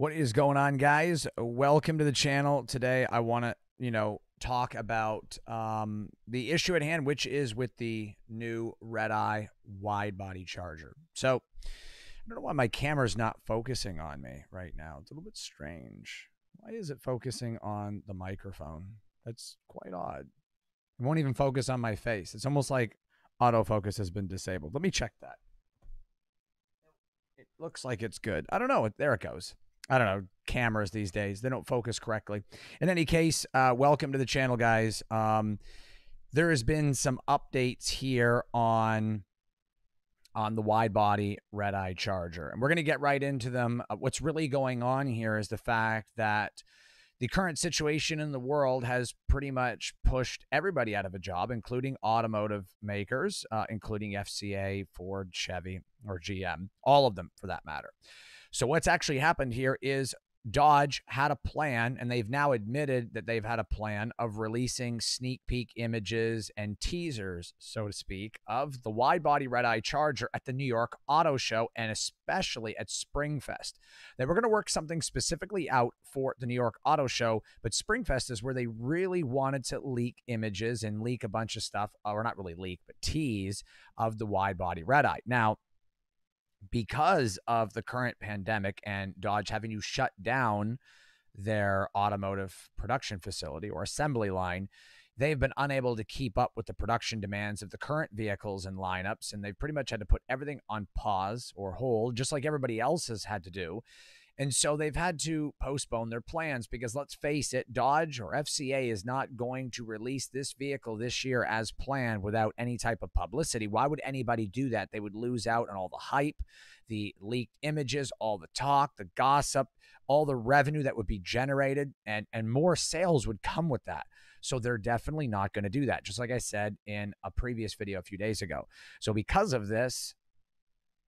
What is going on, guys? Welcome to the channel. Today, I want to, talk about the issue at hand, which is with the new Redeye Widebody charger. So, I don't know why my camera's not focusing on me right now. It's a little bit strange. Why is it focusing on the microphone? That's quite odd. It won't even focus on my face. It's almost like autofocus has been disabled. Let me check that. It looks like it's good. I don't know. There it goes. I don't know, cameras these days, they don't focus correctly. In any case, welcome to the channel, guys. There has been some updates here on the wide body Redeye charger, and we're going to get right into them. What's really going on here is the fact that the current situation in the world has pretty much pushed everybody out of a job, including automotive makers, including FCA, Ford, Chevy, or GM, all of them for that matter. So what's actually happened here is Dodge had a plan, and they've now admitted that they've had a plan of releasing sneak peek images and teasers, so to speak, of the wide-body Redeye charger at the New York Auto Show and especially at Springfest. They were going to work something specifically out for the New York Auto Show, but Springfest is where they really wanted to leak images and leak a bunch of stuff, or not really leak, but tease of the wide-body Redeye. Now, because of the current pandemic and Dodge having to shut down their automotive production facility or assembly line, they've been unable to keep up with the production demands of the current vehicles and lineups, and they've pretty much had to put everything on pause or hold, just like everybody else has had to do. And so they've had to postpone their plans because, let's face it, Dodge or FCA is not going to release this vehicle this year as planned without any type of publicity. Why would anybody do that? They would lose out on all the hype, the leaked images, all the talk, the gossip, all the revenue that would be generated, and more sales would come with that. So they're definitely not going to do that, just like I said in a previous video a few days ago. So because of this,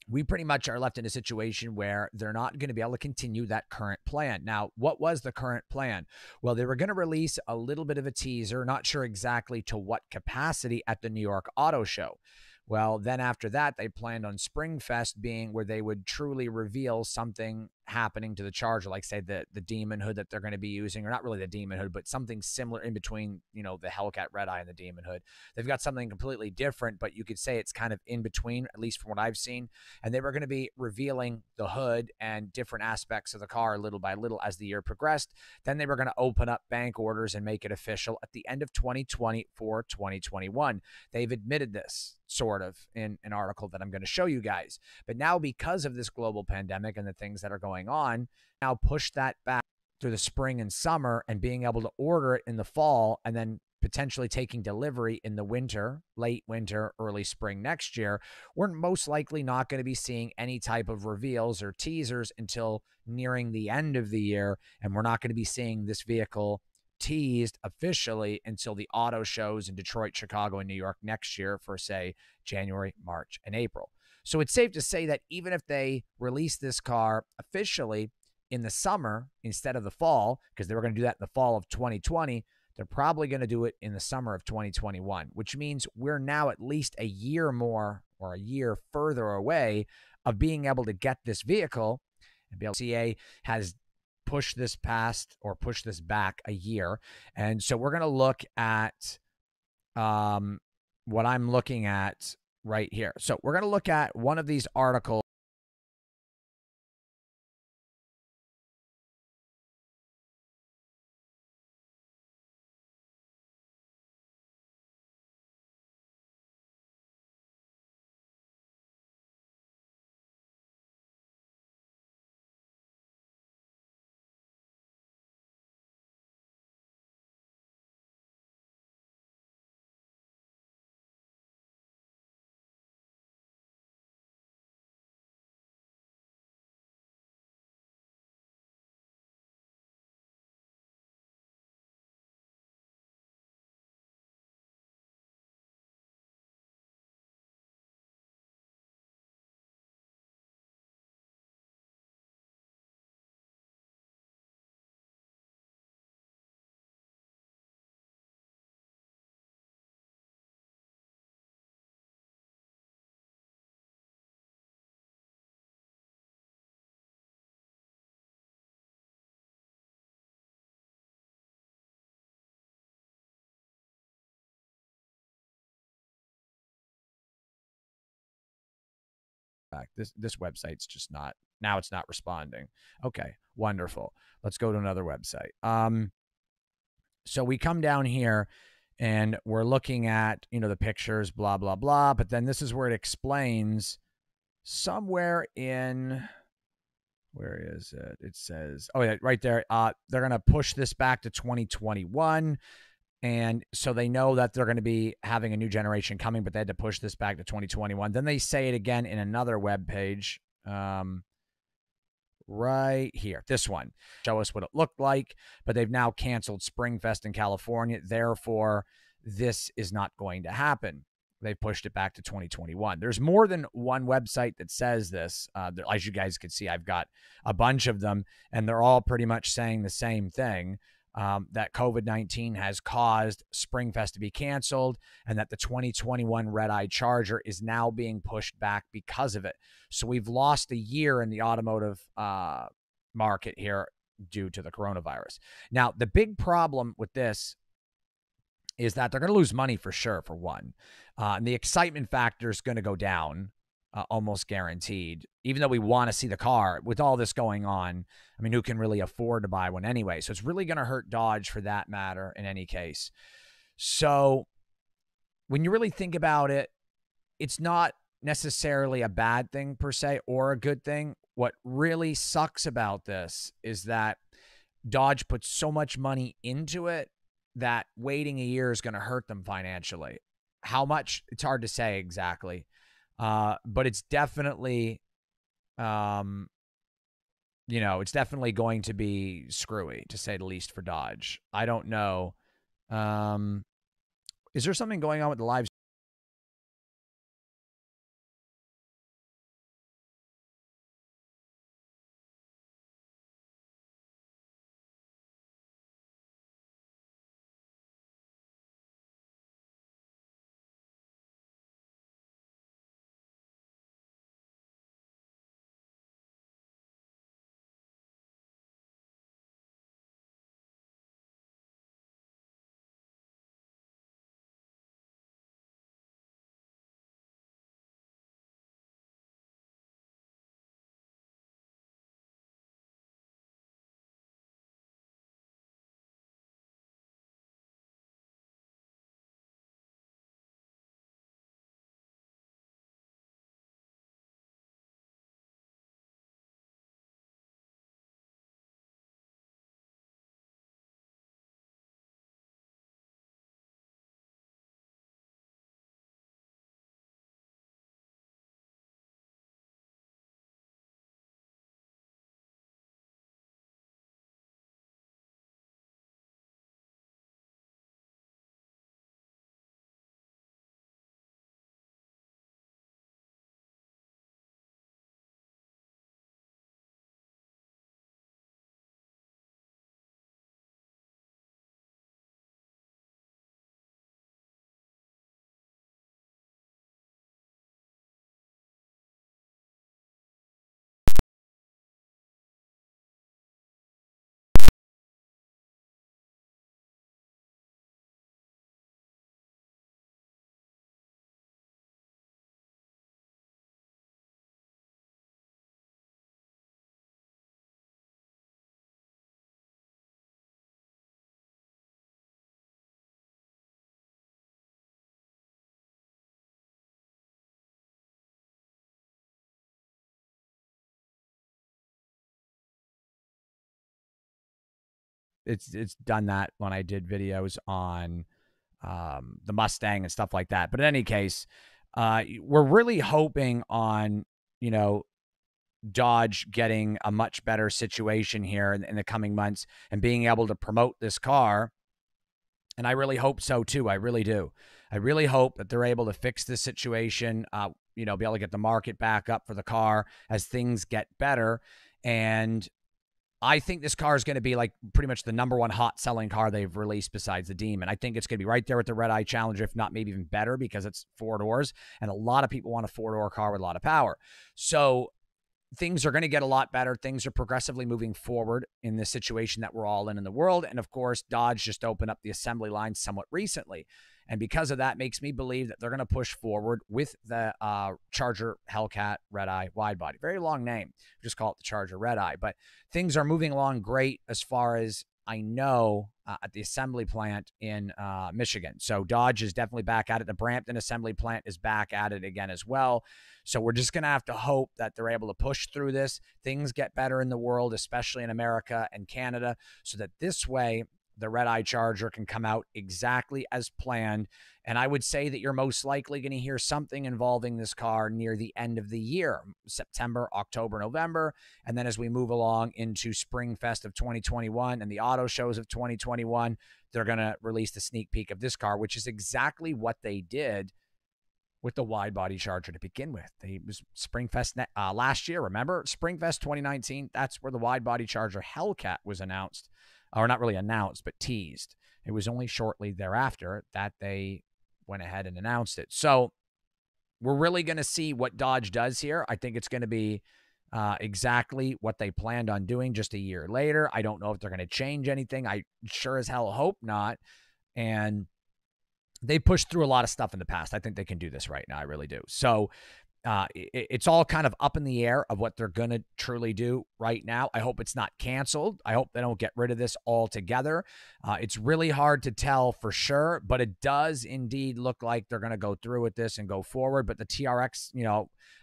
we pretty much are left in a situation where they're not going to be able to continue that current plan. Now, what was the current plan? Well, they were going to release a little bit of a teaser, not sure exactly to what capacity, at the New York Auto Show. Well, then after that, they planned on Springfest being where they would truly reveal something happening to the charger, like say the Demon Hood that they're going to be using, or not really the Demon Hood, but something similar in between, the Hellcat Redeye and the Demon Hood. They've got something completely different, but you could say it's kind of in between, at least from what I've seen. And they were going to be revealing the hood and different aspects of the car little by little as the year progressed. Then they were going to open up bank orders and make it official at the end of 2020 for 2021. They've admitted this, sort of, in an article that I'm going to show you guys. But now, because of this global pandemic and the things that are going on, now push that back through the spring and summer, and being able to order it in the fall, and then potentially taking delivery in the winter, late winter, early spring next year. We're most likely not going to be seeing any type of reveals or teasers until nearing the end of the year, and we're not going to be seeing this vehicle teased officially until the auto shows in Detroit, Chicago, and New York next year for, say, January, March, and April. So it's safe to say that even if they release this car officially in the summer instead of the fall, because they were going to do that in the fall of 2020, they're probably going to do it in the summer of 2021, which means we're now at least a year more, or a year further away, of being able to get this vehicle. And BLCA has pushed this past, or pushed this back, a year. And so we're going to look at what I'm looking at right here. So we're going to look at one of these articles back. This website's just not, now it's not responding. Okay, wonderful. Let's go to another website. So we come down here and we're looking at, the pictures, blah, blah, blah. But then this is where it explains somewhere in, where is it? It says, oh yeah, right there. They're going to push this back to 2021. And so they know that they're going to be having a new generation coming, but they had to push this back to 2021. Then they say it again in another web page. Right here, this one, show us what it looked like, but they've now canceled Springfest in California. Therefore, this is not going to happen. They pushed it back to 2021. There's more than one website that says this. As you guys can see, I've got a bunch of them, and they're all pretty much saying the same thing. That COVID-19 has caused Springfest to be canceled, and that the 2021 Redeye Charger is now being pushed back because of it. So we've lost a year in the automotive market here due to the coronavirus. Now, the big problem with this is that they're going to lose money for sure, for one. And the excitement factor is going to go down, almost guaranteed, even though we want to see the car. With all this going on, I mean, who can really afford to buy one anyway? So it's really going to hurt Dodge for that matter in any case. So when you really think about it, it's not necessarily a bad thing per se or a good thing. What really sucks about this is that Dodge puts so much money into it that waiting a year is going to hurt them financially. How much? It's hard to say exactly. But it's definitely, it's definitely going to be screwy, to say the least, for Dodge. I don't know. Is there something going on with the live? It's done that when I did videos on the Mustang and stuff like that. But in any case, we're really hoping on, Dodge getting a much better situation here in the coming months and being able to promote this car. And I really hope so too. I really do. I really hope that they're able to fix this situation, be able to get the market back up for the car as things get better. And I think this car is going to be like pretty much the number one hot selling car they've released besides the Demon. I think it's going to be right there with the Redeye Challenger, if not maybe even better, because it's 4 doors. And a lot of people want a 4-door car with a lot of power. So things are going to get a lot better. Things are progressively moving forward in this situation that we're all in the world. And of course, Dodge just opened up the assembly line somewhat recently. And because of that, makes me believe that they're going to push forward with the Charger Hellcat Redeye Widebody. Very long name. Just call it the Charger Redeye. But things are moving along great as far as I know at the assembly plant in Michigan. So Dodge is definitely back at it. The Brampton assembly plant is back at it again as well. So we're just going to have to hope that they're able to push through this. Things get better in the world, especially in America and Canada, so that this way the Redeye Charger can come out exactly as planned. And I would say that you're most likely going to hear something involving this car near the end of the year, September, October, November. And then as we move along into Spring Fest of 2021 and the auto shows of 2021, they're going to release the sneak peek of this car, which is exactly what they did with the wide body Charger to begin with. It was Spring Fest last year, remember? Spring Fest 2019, that's where the wide body Charger Hellcat was announced. Or not really announced, but teased. It was only shortly thereafter that they went ahead and announced it. So we're really going to see what Dodge does here. I think it's going to be exactly what they planned on doing just a year later. I don't know if they're going to change anything. I sure as hell hope not. And they pushed through a lot of stuff in the past. I think they can do this right now. I really do. So it's all kind of up in the air of what they're going to truly do right now. I hope it's not canceled. I hope they don't get rid of this altogether. It's really hard to tell for sure, but it does indeed look like they're going to go through with this and go forward. But the TRX,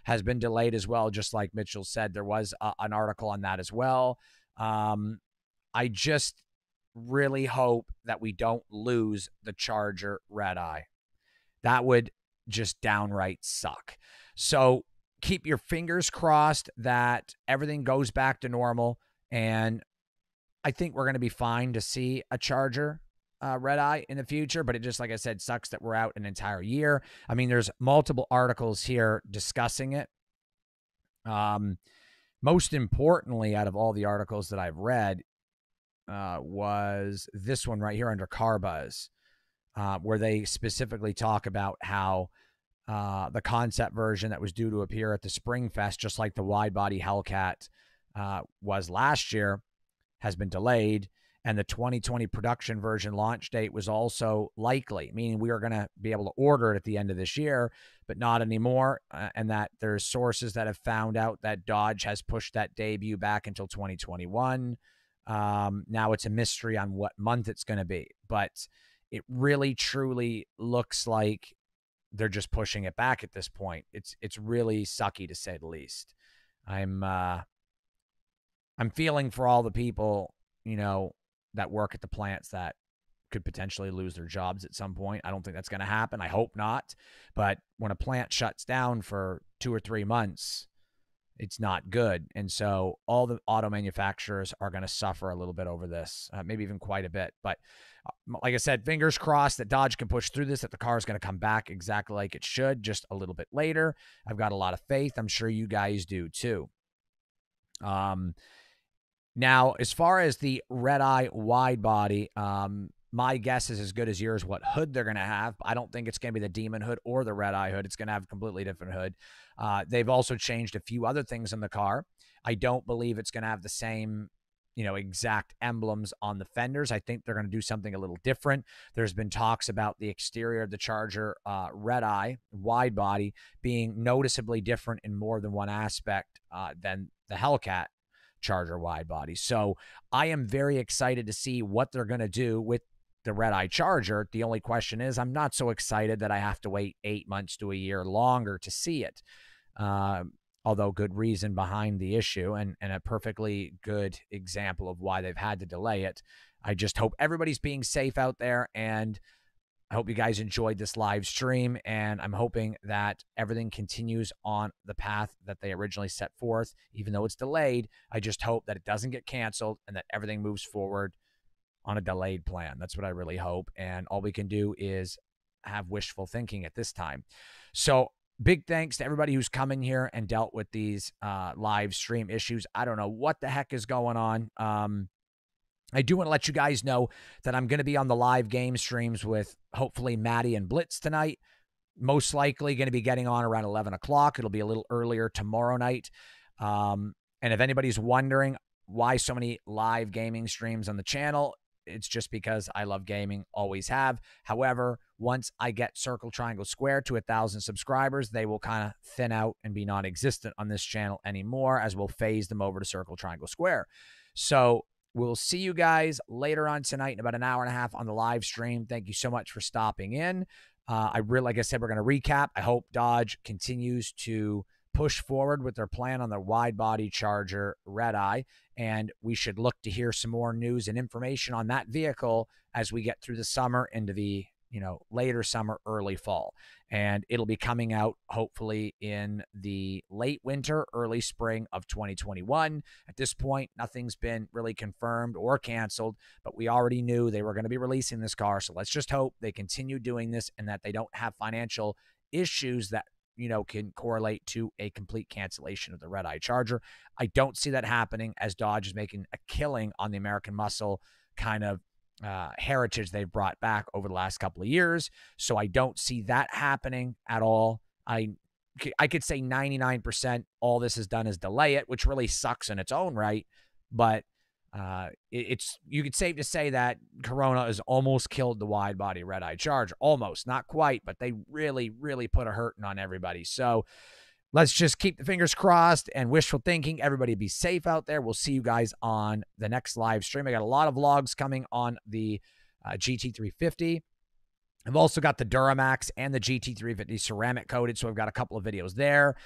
has been delayed as well, just like Mitchell said. There was an article on that as well. I just really hope that we don't lose the Charger Redeye. That would just downright suck. So keep your fingers crossed that everything goes back to normal. And I think we're going to be fine to see a Charger Redeye in the future. But it just, like I said, sucks that we're out an entire year. I mean, there's multiple articles here discussing it. Most importantly, out of all the articles that I've read, was this one right here under Car Buzz, where they specifically talk about how the concept version that was due to appear at the Spring Fest, just like the wide body Hellcat was last year, has been delayed. And the 2020 production version launch date was also likely, meaning we are going to be able to order it at the end of this year, but not anymore. And that there's sources that have found out that Dodge has pushed that debut back until 2021. Now it's a mystery on what month it's going to be, but it really truly looks like they're just pushing it back at this point. It's really sucky, to say the least. I'm feeling for all the people, that work at the plants that could potentially lose their jobs at some point. I don't think that's going to happen. I hope not. But when a plant shuts down for 2 or 3 months, it's not good. And so all the auto manufacturers are going to suffer a little bit over this, maybe even quite a bit. But like I said, fingers crossed that Dodge can push through this, that the car is going to come back exactly like it should, just a little bit later. I've got a lot of faith. I'm sure you guys do too. Now, as far as the Redeye Widebody, my guess is as good as yours what hood they're going to have. I don't think it's going to be the Demon hood or the Redeye hood. It's going to have a completely different hood. They've also changed a few other things in the car. I don't believe it's going to have the same, exact emblems on the fenders. I think they're going to do something a little different. There's been talks about the exterior of the Charger Redeye Widebody being noticeably different in more than one aspect than the Hellcat Charger Widebody. So I am very excited to see what they're going to do with the Redeye Charger. The only question is, I'm not so excited that I have to wait 8 months to a year longer to see it. Although good reason behind the issue and a perfectly good example of why they've had to delay it. I just hope everybody's being safe out there, and I hope you guys enjoyed this live stream, and I'm hoping that everything continues on the path that they originally set forth. Even though it's delayed, I just hope that it doesn't get canceled and that everything moves forward on a delayed plan. That's what I really hope, and all we can do is have wishful thinking at this time. So big thanks to everybody who's come in here and dealt with these live stream issues. I don't know what the heck is going on. I do want to let you guys know that I'm going to be on the live game streams with hopefully Maddie and Blitz tonight. Most likely going to be getting on around 11 o'clock. It'll be a little earlier tomorrow night. And if anybody's wondering why so many live gaming streams on the channel, It's just because I love gaming, always have. However, once I get Circle Triangle Square to 1,000 subscribers, they will kind of thin out and be non-existent on this channel anymore, as we'll phase them over to Circle Triangle Square. So we'll see you guys later on tonight in about an hour and a half on the live stream. Thank you so much for stopping in. Like I said, we're going to recap. I hope Dodge continues to push forward with their plan on the wide body charger Redeye, and we should look to hear some more news and information on that vehicle as we get through the summer into the later summer, early fall. And it'll be coming out hopefully in the late winter, early spring of 2021. At this point, nothing's been really confirmed or canceled, but we already knew they were going to be releasing this car. So let's just hope they continue doing this and that they don't have financial issues that can correlate to a complete cancellation of the Redeye Charger. I don't see that happening, as Dodge is making a killing on the American muscle kind of heritage they've brought back over the last couple of years. So I don't see that happening at all. I could say 99% all this has done is delay it, which really sucks in its own right. But you could safe to say that Corona has almost killed the wide body Redeye Charger. Almost, not quite, but they really, really put a hurting on everybody. So let's just keep the fingers crossed and wishful thinking. Everybody be safe out there. We'll see you guys on the next live stream. I got a lot of vlogs coming on the GT350. I've also got the Duramax and the GT350 ceramic coated, so I've got a couple of videos there.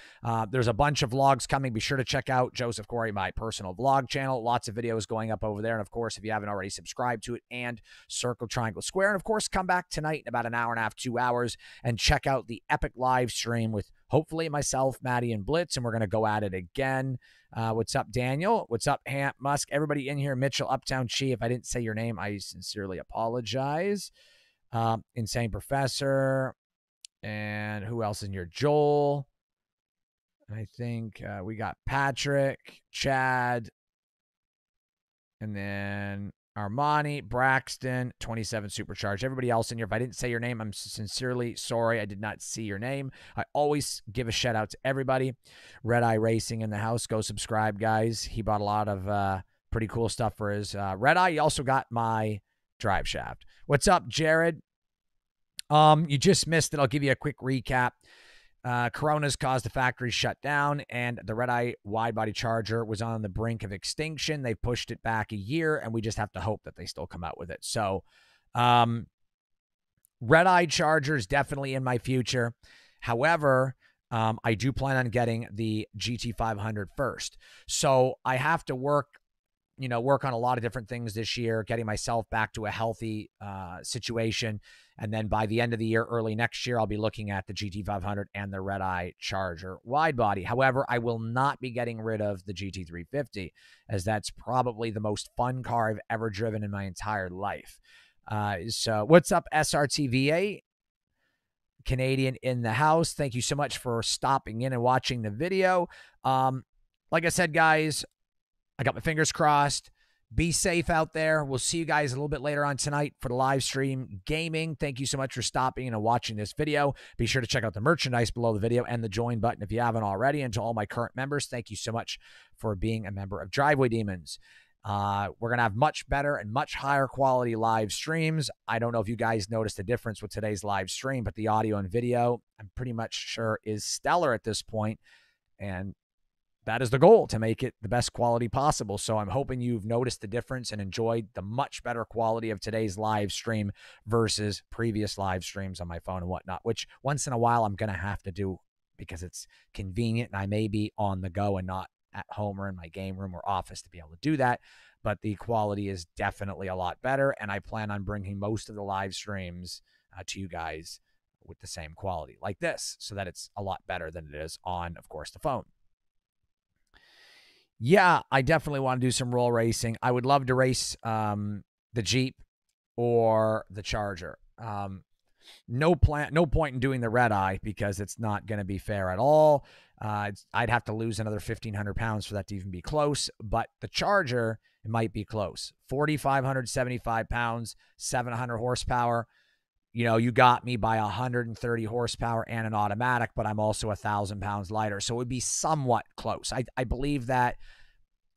There's a bunch of vlogs coming. Be sure to check out Joseph Corey, my personal vlog channel. Lots of videos going up over there. And, of course, if you haven't already subscribed to it, and Circle Triangle Square. And, of course, come back tonight in about an hour and a half, 2 hours, and check out the epic live stream with hopefully myself, Maddie, and Blitz, and we're going to go at it again. What's up, Daniel? What's up, Hamp Musk? Everybody in here, Mitchell, Uptown Chi. If I didn't say your name, I sincerely apologize. Insane Professor, and who else in here? Joel. I think we got Patrick, Chad, and then Armani, Braxton, 27 Supercharged. Everybody else in here, if I didn't say your name, I'm sincerely sorry. I did not see your name. I always give a shout out to everybody. Redeye Racing in the house. Go subscribe, guys. He bought a lot of pretty cool stuff for his Redeye. He also got my drive shaft. What's up, Jared? You just missed it. I'll give you a quick recap. Corona's caused the factory shut down, and the Redeye Widebody Charger was on the brink of extinction. They pushed it back a year, and we just have to hope that they still come out with it. So, Redeye Charger is definitely in my future. However, I do plan on getting the GT500 first. So I have to work on a lot of different things this year, getting myself back to a healthy situation. And then by the end of the year, early next year, I'll be looking at the GT500 and the Redeye Charger Widebody. However, I will not be getting rid of the GT350, as that's probably the most fun car I've ever driven in my entire life. So what's up, SRTVA? Canadian in the house. Thank you so much for stopping in and watching the video. Like I said, guys, I got my fingers crossed. Be safe out there. We'll see you guys a little bit later on tonight for the live stream gaming. Thank you so much for stopping and watching this video. Be sure to check out the merchandise below the video and the join button if you haven't already. And to all my current members, thank you so much for being a member of Driveway Demons. We're going to have much better and much higher quality live streams. I don't know if you guys noticed the difference with today's live stream, but the audio and video, I'm pretty much sure, is stellar at this point. And that is the goal, to make it the best quality possible. So I'm hoping you've noticed the difference and enjoyed the much better quality of today's live stream versus previous live streams on my phone and whatnot, which once in a while I'm going to have to do because it's convenient and I may be on the go and not at home or in my game room or office to be able to do that. But the quality is definitely a lot better, and I plan on bringing most of the live streams to you guys with the same quality like this, so that it's a lot better than it is on, of course, the phone. Yeah, I definitely want to do some roll racing. I would love to race the Jeep or the Charger. No point in doing the Redeye because it's not going to be fair at all. I'd have to lose another 1,500 pounds for that to even be close. But the Charger, it might be close. 4,575 pounds, 700 horsepower. You got me by 130 horsepower and an automatic, but I'm also 1,000 pounds lighter. So it would be somewhat close. I believe that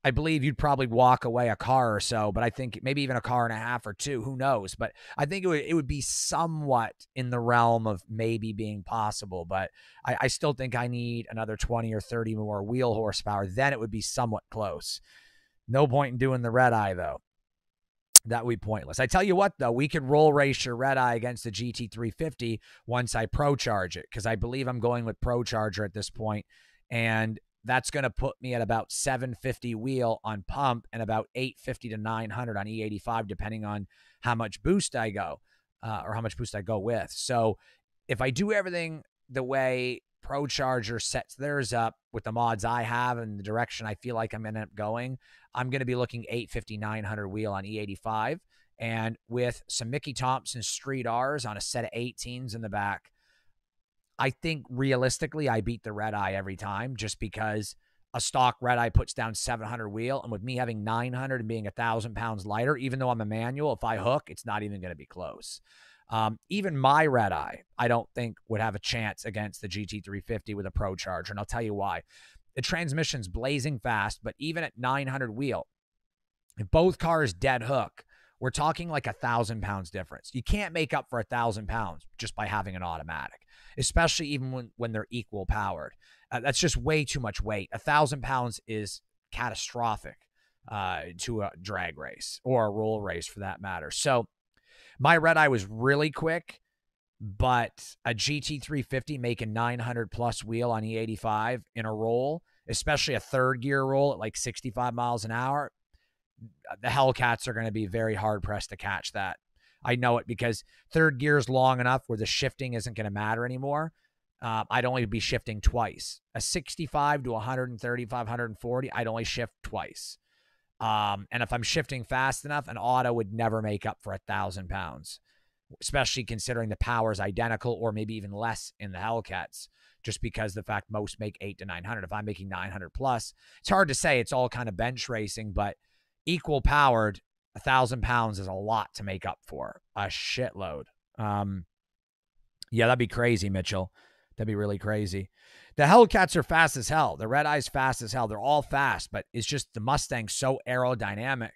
I believe you'd probably walk away a car or so, but I think maybe even a car and a half or two, who knows? But I think it would be somewhat in the realm of maybe being possible, but I still think I need another 20 or 30 more wheel horsepower. Then it would be somewhat close. No point in doing the Redeye, though. That would be pointless. I tell you what, though, we could roll race your Redeye against the GT350 once I Pro Charge it, because I believe I'm going with Pro Charger at this point, and that's going to put me at about 750 wheel on pump and about 850 to 900 on E85, depending on how much boost I go or how much boost I go with. So if I do everything the way Pro Charger sets theirs up with the mods I have and the direction I feel like I'm going to end up going, I'm going to be looking 850, 900 wheel on E85. And with some Mickey Thompson Street R's on a set of 18s in the back, I think realistically I beat the Redeye every time, just because a stock Redeye puts down 700 wheel, and with me having 900 and being 1,000 pounds lighter, even though I'm a manual, if I hook, it's not even going to be close. Even my Redeye, I don't think would have a chance against the GT350 with a Pro Charger, and I'll tell you why. The transmission's blazing fast, but even at 900 wheel, if both cars dead hook, we're talking like 1,000 pounds difference. You can't make up for 1,000 pounds just by having an automatic, especially even when they're equal powered. That's just way too much weight. 1,000 pounds is catastrophic to a drag race or a roll race for that matter. So my Redeye was really quick, but a GT350 making 900 plus wheel on E85 in a roll, especially a third gear roll at like 65 miles an hour, the Hellcats are going to be very hard pressed to catch that. I know it because third gear is long enough where the shifting isn't going to matter anymore. I'd only be shifting twice. A 65 to 135, 140, I'd only shift twice. And if I'm shifting fast enough, an auto would never make up for 1,000 pounds, especially considering the power is identical or maybe even less in the Hellcats, just because the fact most make 8 to 900. If I'm making 900 plus, it's hard to say. It's all kind of bench racing, but equal powered, 1,000 pounds is a lot to make up for. A shitload. Yeah, that'd be crazy, Mitchell. That'd be really crazy. The Hellcats are fast as hell. The Redeye's fast as hell. They're all fast, but it's just the Mustang's so aerodynamic.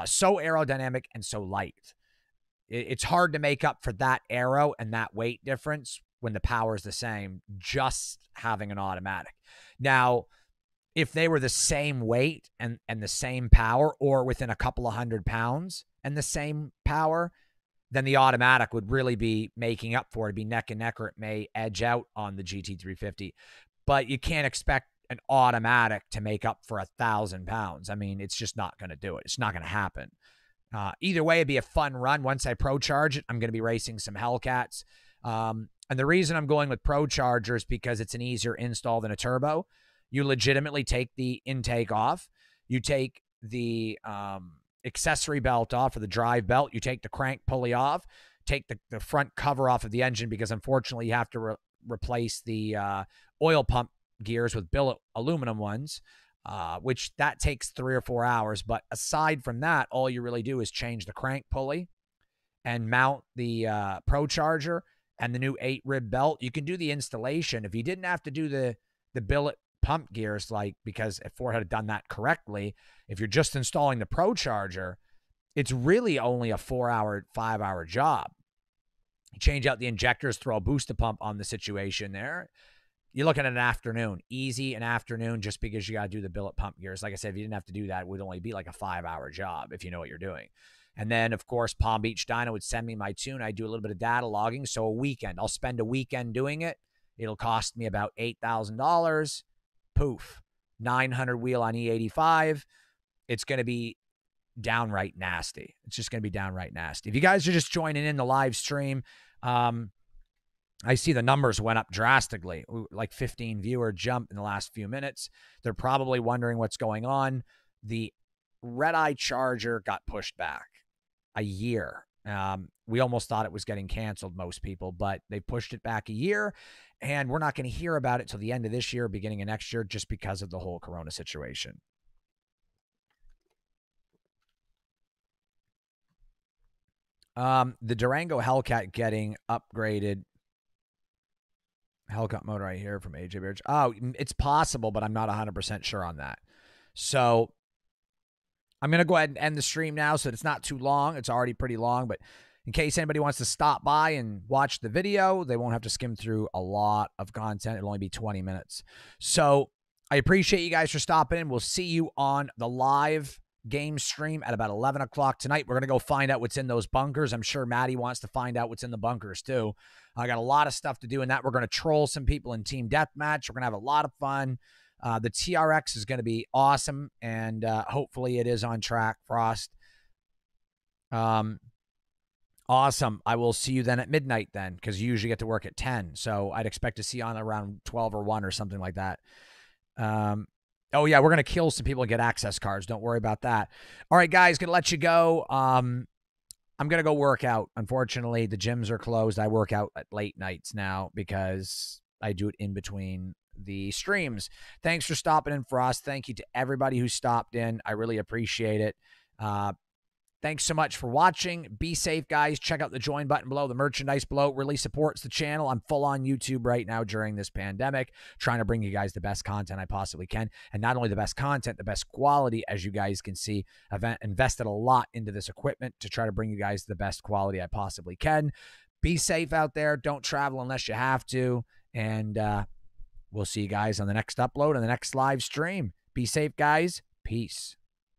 So aerodynamic and so light. It's hard to make up for that aero and that weight difference when the power is the same, just having an automatic. Now, if they were the same weight and the same power, or within a couple of 100 pounds and the same power, then the automatic would really be making up for it. It'd be neck and neck, or it may edge out on the GT350. But you can't expect an automatic to make up for 1,000 pounds. I mean, it's just not going to do it. It's not going to happen. Either way, it'd be a fun run. Once I Pro Charge it, I'm going to be racing some Hellcats. And the reason I'm going with Pro Charger is because it's an easier install than a turbo. You legitimately take the intake off. You take the accessory belt off, or the drive belt. You take the crank pulley off. Take the front cover off of the engine, because unfortunately you have to replace the oil pump gears with billet aluminum ones, which that takes 3 or 4 hours. But aside from that, all you really do is change the crank pulley and mount the Pro Charger and the new 8-rib belt. You can do the installation. If you didn't have to do the billet pump gears, like, because if Ford had done that correctly, if you're just installing the Pro Charger, it's really only a 4-hour, 5-hour job. You change out the injectors, throw a booster pump on the situation there. You're looking at an afternoon, easy an afternoon, just because you got to do the billet pump gears. Like I said, if you didn't have to do that, it would only be like a 5-hour job if you know what you're doing. And then, of course, Palm Beach Dyno would send me my tune. I do a little bit of data logging. So a weekend, I'll spend a weekend doing it. It'll cost me about $8,000. Poof, 900 wheel on E85. It's going to be downright nasty. It's just going to be downright nasty. If you guys are just joining in the live stream, I see the numbers went up drastically, like 15 viewer jump in the last few minutes. They're probably wondering what's going on. The Redeye Charger got pushed back a year. We almost thought it was getting canceled, most people, but they pushed it back a year, and we're not going to hear about it till the end of this year, beginning of next year, just because of the whole Corona situation. The Durango Hellcat getting upgraded. Hellcat motor right here from AJ Beard. Oh, it's possible, but I'm not 100% sure on that. So I'm going to go ahead and end the stream now so that it's not too long. It's already pretty long, but in case anybody wants to stop by and watch the video, they won't have to skim through a lot of content. It'll only be 20 minutes. So I appreciate you guys for stopping in. We'll see you on the live game stream at about 11 o'clock tonight. We're going to go find out what's in those bunkers. I'm sure Maddie wants to find out what's in the bunkers too. I got a lot of stuff to do in that. We're going to troll some people in Team Deathmatch. We're going to have a lot of fun. The TRX is going to be awesome, and hopefully it is on track, Frost. Awesome. I will see you then at midnight then, because you usually get to work at 10. So I'd expect to see you on around 12 or 1 or something like that. Oh, yeah, we're going to kill some people and get access cards. Don't worry about that. All right, guys, going to let you go. I'm going to go work out. Unfortunately, the gyms are closed. I work out at late nights now because I do it in between the streams. Thanks for stopping in, Frost. Thank you to everybody who stopped in. I really appreciate it. Thanks so much for watching. Be safe, guys. Check out the join button below. The merchandise below really supports the channel. I'm full on YouTube right now during this pandemic, trying to bring you guys the best content I possibly can. And not only the best content, the best quality, as you guys can see. I've invested a lot into this equipment to try to bring you guys the best quality I possibly can. Be safe out there. Don't travel unless you have to. And we'll see you guys on the next upload and the next live stream. Be safe, guys. Peace.